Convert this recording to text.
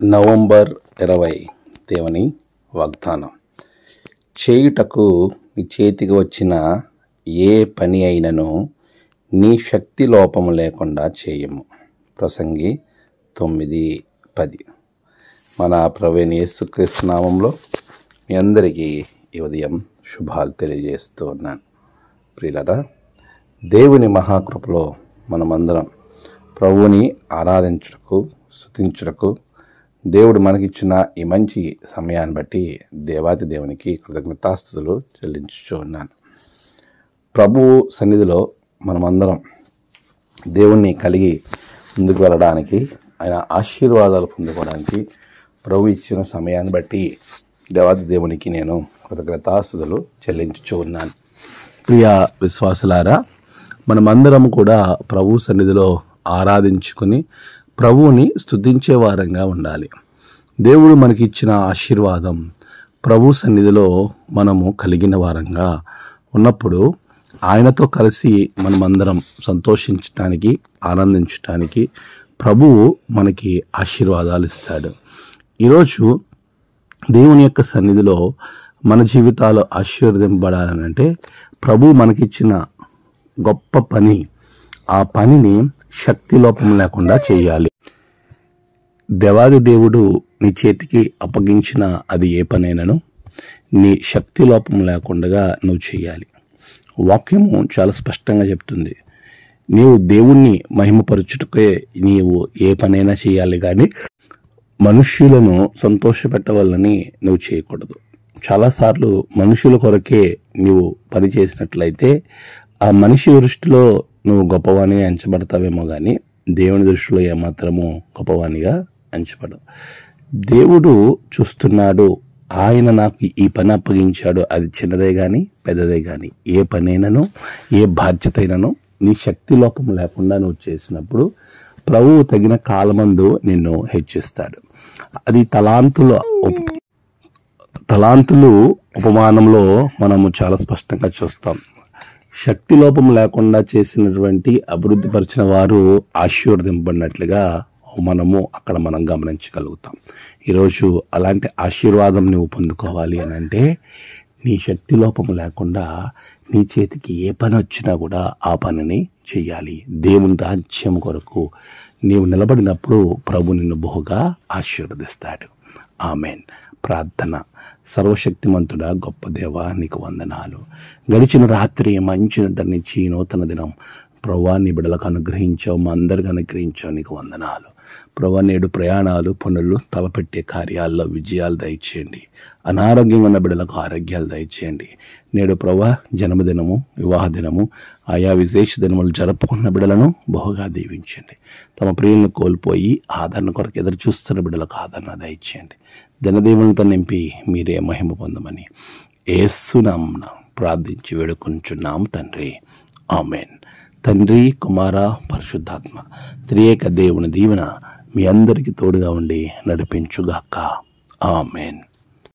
November 20 దేవుని వాగ్దానం. చేయుటకు నీ చేతికి వచ్చిన ఏ పని అయినను నీ శక్తి లోపము లేకుండా చేయము. ప్రసంగి 9:10. మన ప్రభువైన యేసుక్రీస్తు నామంలో మీ అందరికీ ఈ ఉదయం శుభాలు తెలియజేస్తూ ఉన్నాను. ప్రియులారా, దేవుని మహాకృపలో మనమందరం ప్రభువుని ఆరాధించుటకు, స్తుతించుటకు దేవుడు మనకిచ్చిన ఈ మంచి సమయాన్ని బట్టి దేవాతి దేవునికి కృతజ్ఞతాస్తుతులు చెల్లించుచూ ఉన్నాను. ప్రభువు సన్నిధిలో మనమందరం దేవుణ్ణి కలిగి ముందుకు వెళ్ళడానికి, ఆయన ఆశీర్వాదాలు పొందుకోవడానికి ప్రభు ఇచ్చిన సమయాన్ని బట్టి దేవాతి దేవునికి నేను కృతజ్ఞతాస్తుతులు చెల్లించుచూ ఉన్నాను. ప్రియ విశ్వాసులారా, మనమందరం కూడా ప్రభు సన్నిధిలో ఆరాధించుకుని ప్రభువుని స్తుతించే వారంగా ఉండాలి. దేవుడు మనకిచ్చిన ఆశీర్వాదం ప్రభు సన్నిధిలో మనము కలిగిన వారంగా ఉన్నప్పుడు ఆయనతో కలిసి మనమందరం సంతోషించడానికి, ఆనందించడానికి ప్రభువు మనకి ఆశీర్వాదాలు ఇస్తాడు. ఈరోజు దేవుని యొక్క సన్నిధిలో మన జీవితాలు ఆశీర్వదింపబడాలనంటే ప్రభు మనకిచ్చిన గొప్ప పని, ఆ పనిని శక్తి లోపం లేకుండా చేయాలి. దేవాది దేవుడు నీ చేతికి అప్పగించిన అది ఏ పనైనను నీ శక్తి లోపం లేకుండా నువ్వు చేయాలి. వాక్యము చాలా స్పష్టంగా చెప్తుంది, నీవు దేవుణ్ణి మహిమపరచుటకే నీవు ఏ పనైనా చేయాలి, కానీ మనుష్యులను సంతోషపెట్టవాలని నువ్వు చేయకూడదు. చాలాసార్లు మనుషుల కొరకే నీవు పని చేసినట్లయితే ఆ మనిషి దృష్టిలో నువ్వు గొప్పవాణిగా ఎంచబడతావేమో, కానీ దేవుని దృష్టిలో ఏమాత్రము గొప్పవాణిగా ఎంచబడవు. దేవుడు చూస్తున్నాడు, ఆయన నాకు ఈ పని అప్పగించాడు, అది చిన్నదే కానీ పెద్దదే కానీ ఏ పనైనను ఏ బాధ్యత అయినను నీ శక్తి లోపం లేకుండా నువ్వు చేసినప్పుడు ప్రభువు తగిన కాలమందు నిన్ను హెచ్చిస్తాడు. అది తలాంతులు ఉపమానంలో మనము చాలా స్పష్టంగా చూస్తాం. శక్తి లోపం లేకుండా చేసినటువంటి అభివృద్ధి పరిచిన వారు ఆశీర్వదింపబడినట్లుగా మనం గమనించగలుగుతాం. ఈరోజు అలాంటి ఆశీర్వాదం నువ్వు పొందుకోవాలి అని అంటే నీ శక్తి లోపం లేకుండా నీ చేతికి ఏ పని వచ్చినా కూడా ఆ పనిని చెయ్యాలి. దేవుని రాజ్యం కొరకు నీవు నిలబడినప్పుడు ప్రభు నిన్ను బహుగా ఆశీర్వదిస్తాడు. ఆమెన్. ప్రార్థన. సర్వశక్తిమంతుడా, గొప్ప దేవా, నీకు వందనాలు. గడిచిన రాత్రి మంచి నిద్రనిచ్చి నూతన దినం ప్రభువా నీ బిడ్డలకు అనుగ్రహించావు, మా అందరికి అనుగ్రహించావు, నీకు వందనాలు. ప్రభువా, నేడు ప్రయాణాలు, పనులు, తలపెట్టే కార్యాల్లో విజయాలు దయచేయండి. అనారోగ్యంగా ఉన్న బిడ్డలకు ఆరోగ్యాలు దయచేయండి. నేడు ప్రభువా జన్మదినము, వివాహ దినము, ఆయా విశేష దినములు జరుపుకున్న బిడ్డలను బహుగా దీవించండి. తమ ప్రియులను కోల్పోయి ఆదరణ కొరకు ఎదురు చూస్తున్న బిడ్డలకు ఆదరణ దయచేయండి. దినదీవులతో నింపి మీరే మహిమ పొందమని యేసు నామమున ప్రార్థించి వేడుకొంచున్నాము తండ్రి. ఆమెన్. తండ్రి, కుమార, పరిశుద్ధాత్మ త్రియేక దేవుని దీవెన మీ అందరికీ తోడుగా ఉండి నడిపించుగాక. ఆమెన్.